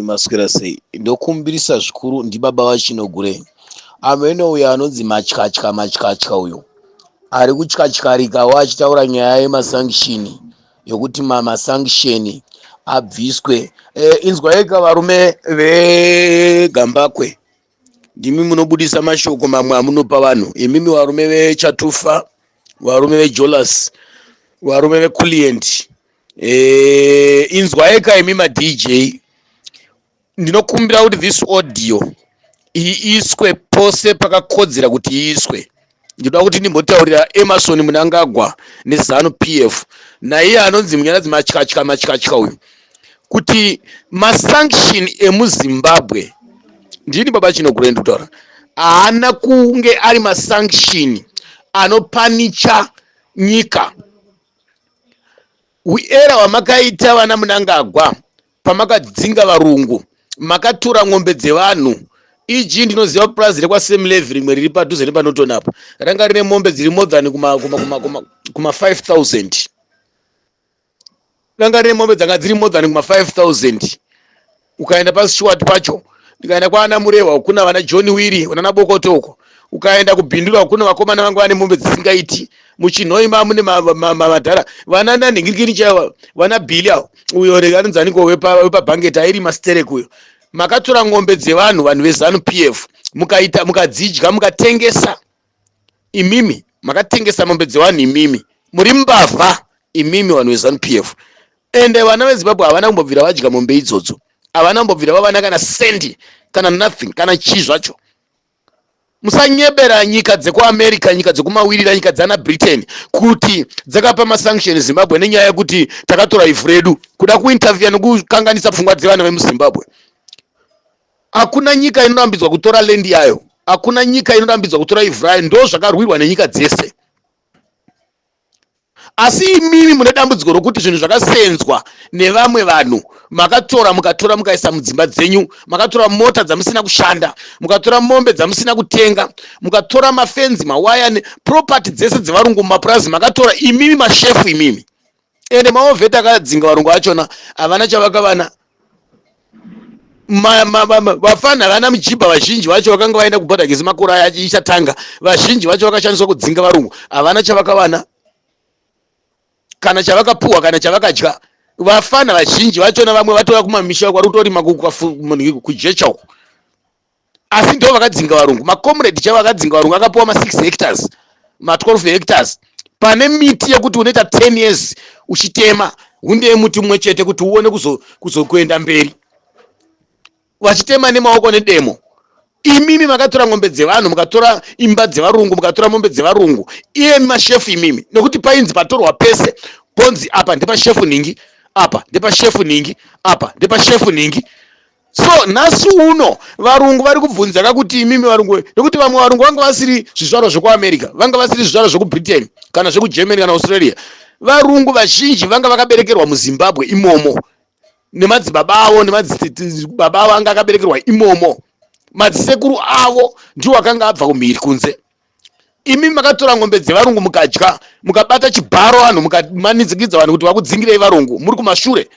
maswera sei ndokumbirisa zvikuru ndibaba vachinogure amene uyo anonzi matyatya uyo ari kutyatyarikawo achitaura nyaya yemasangishini yokuti masangisheni abviswe. Inzwaika varume vegambakwe, ndimi munobudisa mashoko mamwe amunopa vanhu. Imimi varume vechatufa, varume vejolas, varume vekulient, inzwaika imi madj, ndinokumbira kuti this audio iiswe pose pakakodzera kuti iiswe. Ndinoda kuti ndimbotaurira Emerson Mnangagwa neZanu PF naiye anonzi munyaradzi matyatya uyu kuti masanction emuZimbabwe, ndini baba chinogure ndikutaura, haana kunge ari masanction anopanicha nyika. Uera wamakaita vana Mnangagwa pamakadzinga varungu, makatora ng'ombe dzevanhu. Iji ndinoziva purazi rekwaSam Level rimwe riri padhuze nepanoton apa ranga rine mombe dziri more than kuma 5000, ranga rine mombe dzanga dziri more than kuma 5000. Ukaenda paStuart pacho, ndikaenda kwaana Murehwa kuna vana John Wiri vana Bokotoko, ukaenda kuBhindura kuna vakomana vangu vane mombe dzisingaiti, muChinhoima mune madhara vana nanhingirikini chaiva vana Bilia uyo rekanzaniko wepabhangeti airi masterek uyo. Makatora ng'ombe dzevanhu, vanhu veZanu PF, mukaita mukadzidya mukatengesa. Imimi makatengesa ng'ombe dzevanhu, imimi muri mbavha, imimi vanhu veZanu PF. Ende vana veZimbabwe havana kumbobvira vadya mombe idzodzo, havana kumbobvira vavana kana sendi kana nothing kana chii zvacho. Musanyebera nyika dzekuAmerica, nyika dzekumawirira, nyika dzana Britain kuti dzakapa masanction Zimbabwe nenyaya yekuti takatora ivhu redu kuda kuinterview nekukanganisa pfungwa dzevanhu vemuZimbabwe. Hakuna nyika inorambidzwa kutora land yayo, hakuna nyika inorambidzwa kutora ivhu rayo, ndo zvakarwirwa nenyika dzese. Asi imimi mune dambudziko rokuti zvinhu zvakasenzwa nevamwe vanhu makatora mukaisa mudzimba dzenyu, makatora mota dzamusina kushanda, mukatora mombe dzamusina kutenga, mukatora mafenzi, mawaya neproperty dzese dzevarungu mumapurazi makatora, imimi mashefu imimi. Ende maovheti akadzinga varungu achona havana chavakavana. Vafana vana mujibha vazhinji vacho vakanga vaenda kubhodhagezi makore aya ichatanga, vazhinji vacho vakashandiswa kudzinga varungu, havana chavakavana kana chavakapuhwa kana chavakadya. Vafana vazhinji vachona vamwe vatora kumamisha kwari kutorima kujecha uko, asi ndo vakadzinga varungu. Macomrade chavo vakadzinga varungu akapuwa ma6 hectares ma12 hectares pane miti yekuti unoita 10 years uchitema hunde yemuti mumwe chete kuti uone kuzokuenda mberi, vachitema nemaoko nedemo. Imimi makatora ng'ombe dzevanhu, mukatora imba dzevarungu, mukatora mombe dzevarungu. Iye mashefu imimi, nekuti painzi patorwa pese ponzi apa ndepashefu ningi, apa ndepashefu ningi, apa ndepashefu ningi. So nhasi uno varungu vari kubvunzaka kuti imimi varungu, nekuti vamwe varungu vanga vasiri zvizvarwa zvekuAmerica, vanga vasiri zvizvarwa zvekuBritain kana zvekuGermany kana Australia. Varungu vazhinji vanga vakaberekerwa muZimbabwe imomo, nemadzibaba avo nemadzibaba avo anga akaberekerwa imomo, madzisekuru avo ndiwo akanga abva kumhiri kunze. Imi makatora ng'ombe dzevarungu mukadya, mukabata chibharo vanhu mukamanidzikidza vanhu kuti vakudzingirei varungu, muri kumashure.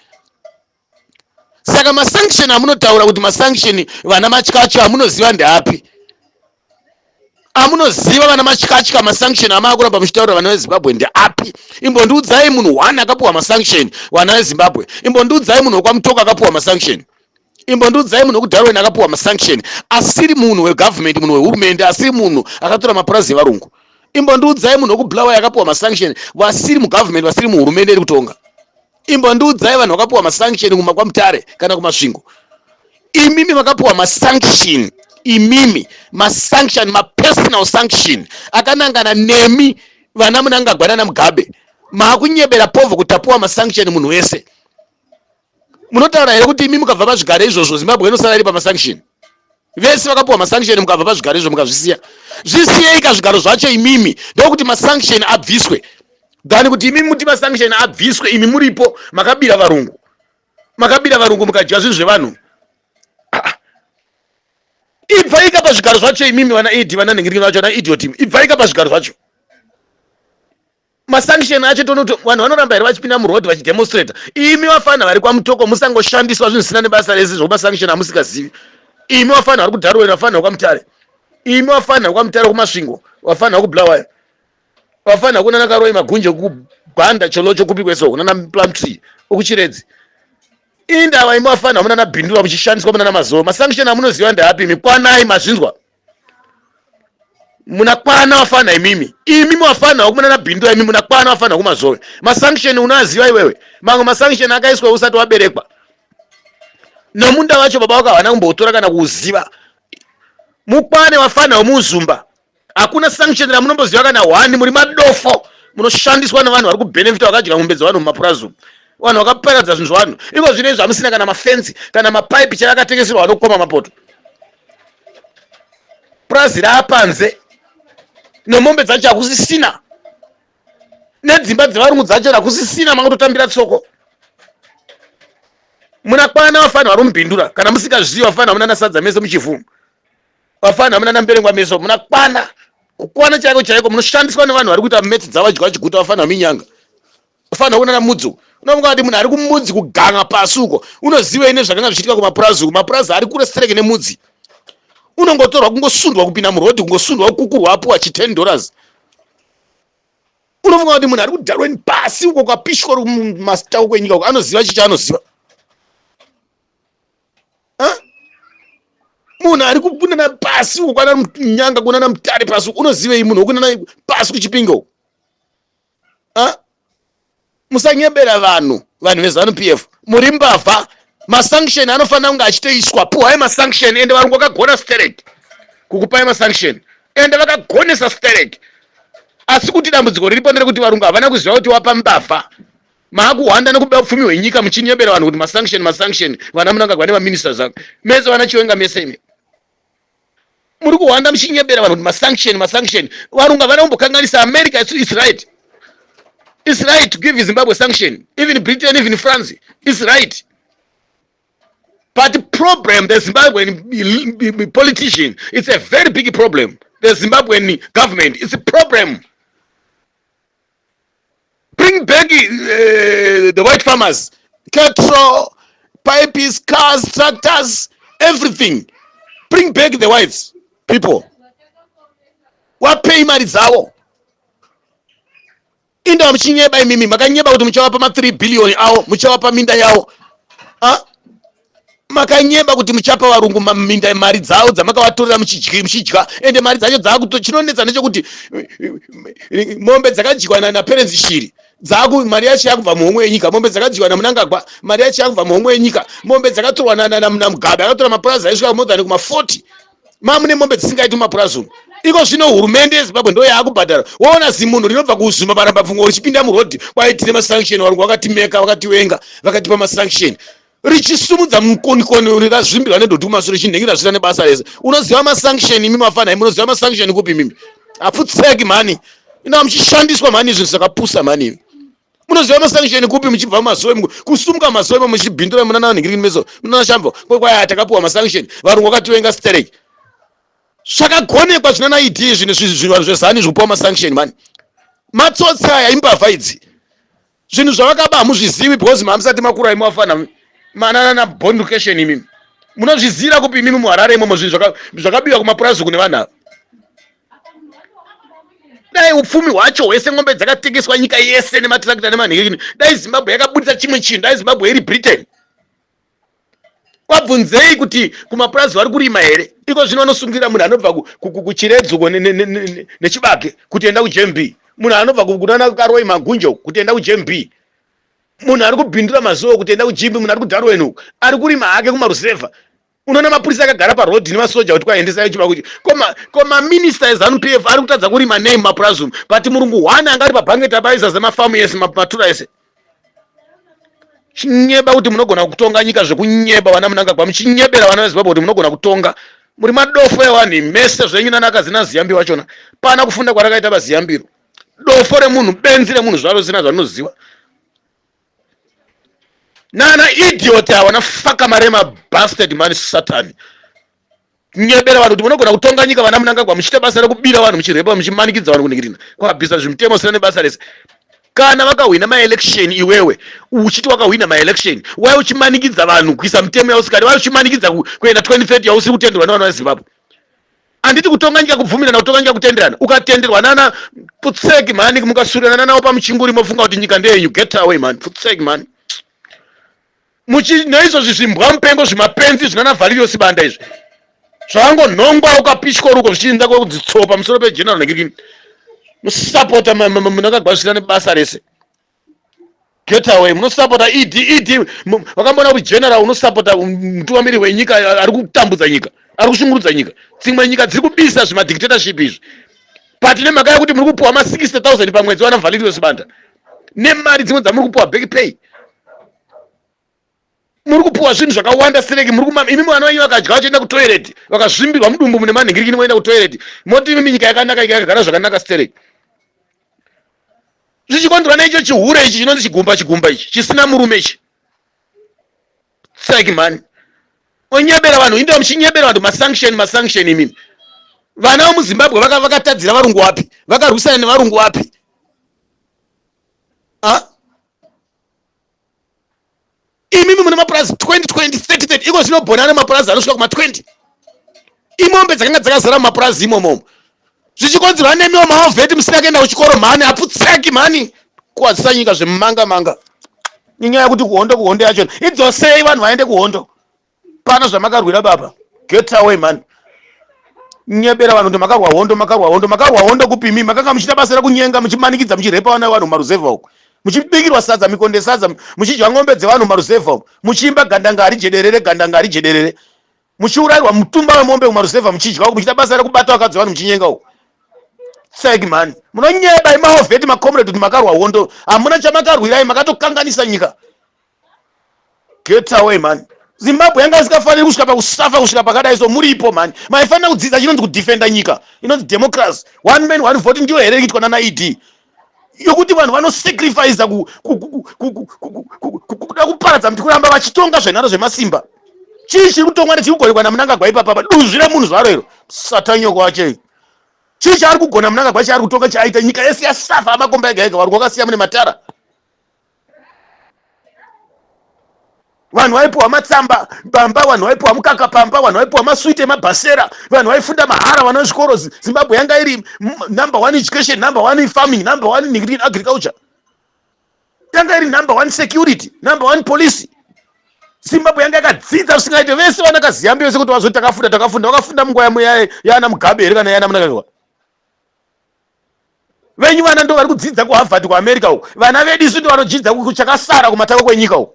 Saka masanction amunotaura kuti masanction vana matyatya amunoziva ndeapi? Amunoziva vana matyatya masanction amakuramba muchitaura vana veZimbabwe ndeapi? Imbondiudzai munhu 1 akapuwa masanction vana veZimbabwe. Imbondiudzai munhu wekwaMutoko akapuwa masanction. Imbondiudzai munhu wekuDarwen akapuwa masanction, asiri munhu wegovernment, munhu wehurumende, asiri munhu akatora mapurazi evarungu. Imbondiudzai munhu wekuBulawayo akapuwa masanction, vasiri mugovernment, vasiri muhurumende iri kutonga. Imbondiudzai vanhu vakapuwa masanction kumakwamutare kana kumasvingo. Imimi makapuwa masanction, imimi masanction, mapersonal sanction akanangana nemi vana Mnangagwa nana Mugabe. Maakunyebera povo kutapuwa masanction munhu wese. Munotaura here kuti imi mukabva pazvigaro izvozvo Zimbabwe inosara iri pamasanction? Vese vakapuwa masanction mukabva pazvigaro izvo mukazvisiya. Zvisiyei kazvigaro zvacho imimi, ndokuti masanction abviswe. Dhani kuti imi muti masanction abviswe, imi muripo makabira varungu. Makabira varungu mukadya zvinhu zvevanhu. Ibvaika pazvigaro zvacho imimi vana Edi vana nhingirikini vacho vana idiot, ibvaika pazvigaro zvacho. masanction acho tono vanhu vanoramba here vachipinda muroad vachidemonstrata. Imi vafana vari kwamutoko musangoshandiswa zvinhu zvisina nebasa rese zvomasanction amusikazivi. Imi vafana vari kuDarwen, vafana kwamutare, imi vafana kwamutare kumasvingo, vafana kubulawayo, vafana kunana Karoi Magunje kugwanda cholocho kupi kweso kunana Plumtree ukuchiredzi. Indava imi vafana munana Bhindura muchishandiswa munana Mazowe. Masanction amunoziva ndeapi imi? Kwanai mazvinzwa. Munakwana wafana imimi. Imi wafana kumunana Bhindura, imi munakwana wafana kuMazowe. Masanction unaziva iwewe. Mamwe masanction akaiswa usati waberekwa. Nomunda wacho baba wako havana kumbotora kana kuziva. Mukwane wafana womuzumba. Hakuna sanction ramunomboziva kana wani, muri madofo. Munoshandiswa navanhu vari kubenefita vakadya ngombe dzavanhu mumapurazi. Vanhu vakaparadza zvinhu zvavanhu. Iko zvinezvi hamusina kana mafensi kana mapaipi chavakatengeserwa vanokoma mapoto. Purazi raapanze. Nomombe dzacho hakusisina. Nedzimba dzevarungu dzacho hakusisina, makutotambira tsoko. Munakwana vafana vari muBhindura, kana musingazivi vafana munana Sadza meso muchivumu. Vafana munana Mberengwa meso munakwana. Kukwana chaiko chaiko munoshandiswa nevanhu vari kuita meti dzavadya chiguta vafana minyanga. Vafana kunana Mudzu. Unomuka kuti munhu ari kumudzi kuganga pasi uko. Unoziva ine zvakanga zvichiitika kumapurazi. Mapurazi ari kure stereke nemudzi. Unongotorwa kungosundwa kupinda murodhi, kungosundwa kukurwa apuwa $10. Unofunga kuti munhu ari kuDarwen pasi uko kwapishwa mumasitauko kwenyika uko anoziva chichaanoziva. Munhu ari kunana pasi uko kwana Nyanga kunana Mutare pasi uko unoziva munhu wokunana pasi kuChipinge uko. Musanyebera vanhu veZANU PF. Muri mbavha. Masanction anofanira kunge achitoiswa. Puhai masanction ende varungu vakagona stereki kukupai masanction ende vakagonesa stereki. Asi kuti dambudziko riripo nderekuti varungu havana kuziva kuti wapa mbavha. Maakuhwanda nekuba upfumi hwenyika muchinyebera vanhu kuti masanction vana munangagwa nemaministers ako. Mese vana Chiwenga mese ime. Muri kuhwanda muchinyebera vanhu kuti masanction. Varungu havana kumbokanganisa. America is right. It's right to give Zimbabwe sanction. Even Britain, even France. It's right. But the problem, the Zimbabwean politician, it's a very big problem. The Zimbabwean government, it's a problem. Bring back the white farmers, cattle, pipes, cars, tractors, everything. Bring back the whites people. What pay mari dzavo? Inda muchinyeba imimi makanyeba kuti muchawapa ma3 billion awo, muchawapa minda yawo. Makanyeba kuti muchapa varungu minda mari dzawo dzamakawatorera muchidya ende mari dzacho dzakuto chinonetsa nechekuti mombe dzakadyiwa naparents shiri dzaku mari yacho yakubva muhomwe yenyika. Mombe dzakadyiwa naMunangagwa mari yacho yakubva muhomwe yenyika. Mombe dzakatorwa naMugabe akatora mapurazi aisvika more than kuma40. Mamune mombe dzisingaiti mumapurazi. Iko zvino hurumende yeZimbabwe ndo yaakubhadhara. Waona zimunhu rinobva kuzuma paramba pfungo richipinda murodhi kwaitire masanction varungu vakatimeka vakatiwenga vakatipa masanction. Richisumudza mukonikoni rikazvimbirwa nedhotumaso richinhengira zvira nebasa rese. Unoziva masanction imi mafana imi munoziva masanction kupi mimi? Aputseki mani. Ina muchishandiswa mani zvinhu zvakapusa mani. Munoziva masanction kupi muchibva muMazowe kusumuka Mazowe muchibhindura munana nhingirini meso munana Shambo kwaya takapuwa masanction varungu vakatiwenga stereki. Zvakagonekwa zvinana idhi zvinhu zvezani zvikupuwa masanction mani. Matsotsi aya imbavha idzi. Zvinhu zvavakaba hamuzvizivi because mamusati makura imi vafana manana na bond location imi. Munozvizira kupi imi muHarare imomo zvinhu zvakabiwa kumapurazi kune vanhu ava. Dai upfumi hwacho hwese ngombe dzakatengeswa nyika yese nematractor nemanhingini. Dai Zimbabwe yakabudisa chimwe chinhu. Dai Zimbabwe iri Britain. Wabvunzei kuti kumapurazi vari kurima here? Iko zvino vanosungira munhu anobva kuChiredzuko neChibage kutienda kuJMB. Munhu anobva kunana Karoi Magunje kutienda kuJMB. Munhu ari kuBhindura Mazowe kutienda kuJimbi. Munhu ari kuDarwen uko ari kurima hake kumarusevha. Unoona mapurisa akagara paroad nemasoja kuti kwaendesa Chibage kuti koma minister eZANU PF ari kutadza kurima nei mumapurazi. But murungu hwana anga ari pabhangeti abaisa zemafamu ese matura ese. Chinyeba kuti munogona kutonga nyika zvekunyeba vana Munangagwa muchinyebera vana veZimbabwe kuti munogona kutonga. Muri madofo evanhu mese zvenyu nanaka zina ziyambi wachona. Pana kufunda kwarakaita baziyambiro. Dofo remunhu benzi remunhu zvaro zina zvanoziva. Nana idiot awana faka marema bastard man Satan. Nyebera vanhu kuti munogona kutonga nyika vana Munangagwa muchita basa rekubira vanhu muchireba muchimanikidza vanhu kuningirina. Kwabvisa zvimutemo sina nebasa rese. kana vakahwina maelection iwewe uchiti wakahwina maelection wai uchimanikidza vanhu kuisa mitemo yausikadi wai uchimanikidza kuenda 2030 yausiri kutenderwa navanhu vezimbabwe anditi kutonga nyika kubvumirana kutonga nyika kutenderana ukatenderwa nana putseki mani mukasurirana nawo pamuchinguri mofunga kuti nyika ndeyenyu get away man putseki mani muchinoizvozvi zvimbwa mupengo zvimapenzi zvinana Valerius Banda izvi zvangonhongwa ukapishkoruko zvichiinza kudzitsopa pamusoro pegeneral Nekirikini musapota munakagwazvirana nebasa rese get away munosapota ed wakambona kuti general unosapota mutungamiri wenyika ari kutambudza nyika ari kushungurudza nyika dzimwe nyika dziri kubisa zvimadictatorship izvi pati nemhaka yekuti muri kupuwa ma 60,000 pamwedzi wana Valerius Banda nemari dzimwe dzamuri kupuwa back pay muri kupuwa zvinhu zvakawanda sereki imi mwana wenyu vakadya vachienda kutoilet vakazvimbirwa mudumbu mune manhingirikini moenda kutoilet moti imi nyika yakanaka yakagara zvakanaka sereki zvichikonzerwa naicho chihure ichi chinonzi chigumba ichi chisina murume ichi seki mani onyebera vanhu inde muchinyebera vanhu masanction imimi vana vemuzimbabwe vakatadzira varungu wapi vakarwisana nevarungu wapi imimi mune mapurazi 2020 30 iko zvinobhona nemapurazi anosvika kuma 20 imombe dzakanga dzakazara mumapurazi imomo zvichikonzerwa nemiwo maovheti musina kuenda kuchikoro mhani aputsaki mhani kuwadzisa nyika zvemumanga nyenyaya yekuti kuhondo yachona idzosei vanhu vaende kuhondo pana zvamakarwira baba get away man nyebera vanhu kuti makarwa hondo kupimi makanga muchita basa rekunyenga muchimanikidza muchirepa vana vanhu maruzevha uko muchibikirwa sadza mikonde sadza muchidya ng'ombe dzevanhu maruzevha uko muchiimba gandangari jederere muchiurayirwa mutumba wemombe kumaruzevha muchidya uko muchita basa rekubata vakadzi vanhu muchinyenga uko segi man munonyeba imaovheti macomrade kuti makarwa hondo hamuna chamakarwirai makatokanganisa nyika get away man Zimbabwe yanga isikafaniri kusvika pakusafa kusvika pakadai so muripo man maifanira kudzidza chinonzi kudefenda nyika inonzi democracy one man one vote ndiyo here ichitwa nana ed yokuti vanhu vanosacrifice kuda kuparadza kuti kuramba vachitonga zvenharo zvemasimba chii chiri kutongwa nechikugorekwa namunangagwa ipapa duzvi remunhu zvaro iro satanyoko wachei chii chaari kugona munangagwa chaari kutonga chaaita nyika yese yasafa amakomba ega ega vari kwakasiya mune matara vanhu vaipuwa matsamba pamba vanhu vaipuwa mukaka pamba vanhu vaipuwa maswiti emabhasera vanhu vaifunda mahara vana vezvikoro Zimbabwe yanga iri number 1 education number 1 farming number 1 in agriculture yanga iri number 1 security number 1 police Zimbabwe yanga yakadzidza zvisingaite vese vanakaziyambi vese kuti vazoti takafunda vakafunda munguva yana Mugabe here kana yana Mnangagwa venyu vana ndo vari kudzidza kuHarvard kuAmerica uko vana vedu isu ndo vanodzidza kuchakasara kumatako kwenyika uko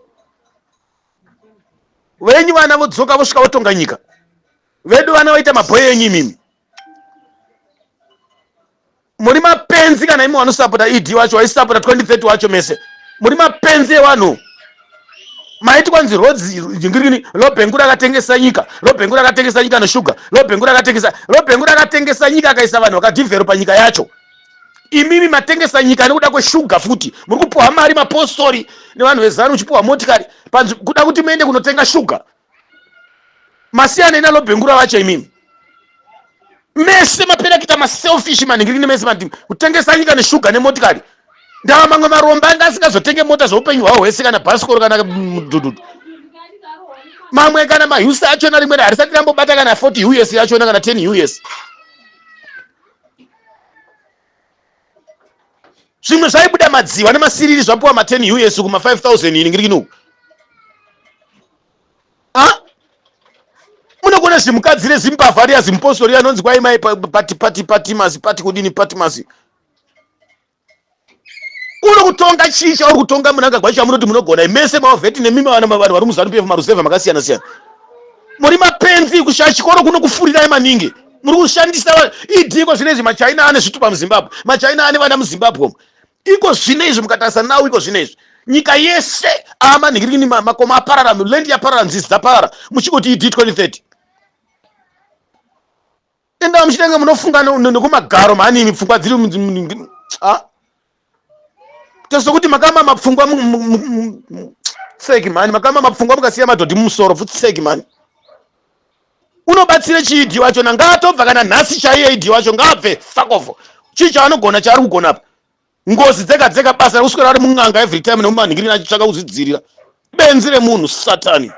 venyu vana vodzoka vosvika votonga nyika vedu vana vaita mabhoyo enyu imimi muri mapenzi kana imi vanosapota ed wacho vaisapota 2030 wacho mese muri mapenzi evanhu maiti kwanzi rodzi jingirikini lobhengura akatengesa nyika lobhengura akatengesa nyika neshuga lobhengura akatengesa nyika akaisa vanhu vakadhivheropa nyika yacho imimi matengesa nyika nekuda kweshuga futi muri kupuwa mari mapostori nevanhu vezanu uchipuwa motikari kuda kuti muende kunotenga shuga masiyana inalobhengura vacho imimi mese maperekita maselfish manhingirikini mese mati kutengesa nyika neshuga nemotikari ndava mamwe maromba anga asingazotenge mota zveupenyu hwavo hwese kana bhasikoro kana mudhudhudhu mamwe kana mahusa achona rimwe harisati rambobata kana 40 US achona kana 10 US zvimwe zvaibuda madziva nemasiriri zvapuwa ma10 US kuma 5,000 iningirikini uku munogona zvimukadzi reZimbabwe ari yazimpostori anonzi kwaimai pati kudini patimasi uno kutonga chicha uri kutonga Mnangagwa chamunoti munogona mese maovheti nemimi vanhu vari muZANU-PF maruzevha makasiyana siyana muri mapenzi kushaye chikoro kuno kufurirai maningi muri kushandisa idiko zvinezvi machaina ane zvitupa muZimbabwe machaina ane vana muZimbabwe iko zvinezvi mukatarisa nawo iko zvinezvi nyika yese amanhingirikini makoma aparara mulendi yaparara nzizi dzaparara muchingoti id 2030 enda muchitenge munofunga nekumagaro manini pfungwa dziri tesokuti makama mapfungwa seki mani makama mapfungwa mukasiya madhodhi mumusoro futi seki mani unobatsire chiidhi wacho nangatobva kana nhasi chaiye idhi wacho ngabve fuck off chii chaanogona chaari kugona apa ngozi dzega basa kuswera ari mung'anga every time nemumanhingirina achitsvaka kuzvidzirira benzi remunhu satani.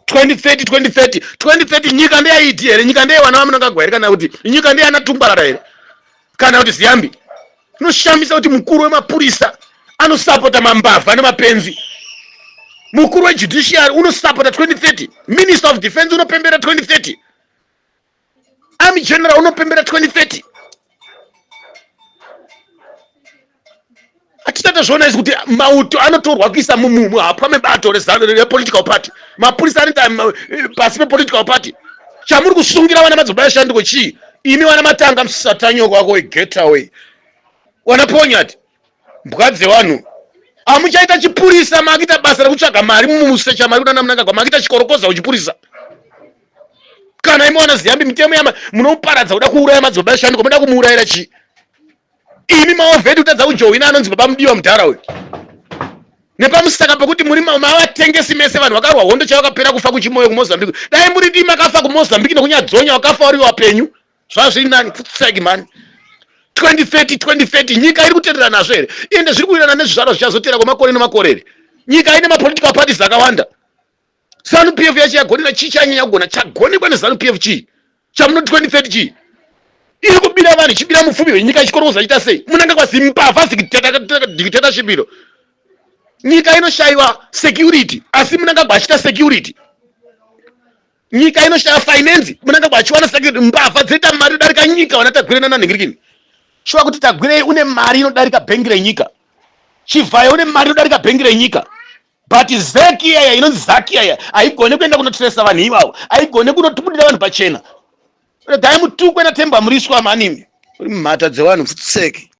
2030 nyika ndeyaiti here? Nyika ndeyevana vamunangagwa here? Kana kuti nyika ndeyana tumbarara here? Kana kuti ziyambi? Inoshamisa kuti mukuru wemapurisa anosapota mambavha nemapenzi. Mukuru wejudiciary unosapota 2030. Minister of Defense unopembera 2030. Army General unopembera 2030. Atitata zvona izvi kuti mauto anotorwa kuisa muhapwa mebato repolitical party. Mapurisa anoita pasi pepolitical party. Chamuri kusungira vana madzibaba eshandiko chii? Imi vana matanga musatanyoko wako wegetaway. Wanaponyati mbwa dzevanhu amuchaita chipurisa, makuita basa rekutsvaga mari mumusecha mari kuna Mnangagwa, makuita chikorokoza kuchipurisa. Kana imi wana Ziyambi mitemo yama munoparadza kuda kuuraya madzibaba eshandiko, munoda kumuurayira chii? Imi maovhedi kutadza kujoina anonzi baba mudiwa mudharawe. Nepamusaka pekuti muri mavatengesi mese vanhu vakarwa hondo chavakapera kufa kuchimoyo kuMozambique. Dai muri dima kafa kuMozambique nekunyadzonya wakafa uri wapenyu. Zvazviri nani futseki man. 2030 nyika iri kutenderana nazvo here? Ende zviri kuirana nezvizvarwa zvichazotera kwemakore nemakorere. Nyika ine mapolitical parties akawanda. ZANU-PF yacho yagonera chii chanyanya kugona? Chagonekwa neZANU-PF chii? Chamunoti 2030 chii? Iri kubira vanhu ichibira mupfumi wenyika ichikorokoza chita sei? Munangagwa zimbavha dictatorship iro. Nyika inoshayiwa security, asi Mnangagwa achita security. Nyika inoshaya finance, Mnangagwa achiwana security. Mbavha dzeta mari darika nyika wana Tagwire nananhingirikini. Shwa kuti Tagwire une mari inodarika bhengi renyika. Chivhaya une mari inodarika bhengi renyika. But Zeki yaya inonzi Zaki yaya haigone kuenda kunotresa vanhu ivavo, haigone kunotubudira vanhu pachena. Dai mutukwe naTemba Muriswa manimi uri mumhata dzevanhu futseki.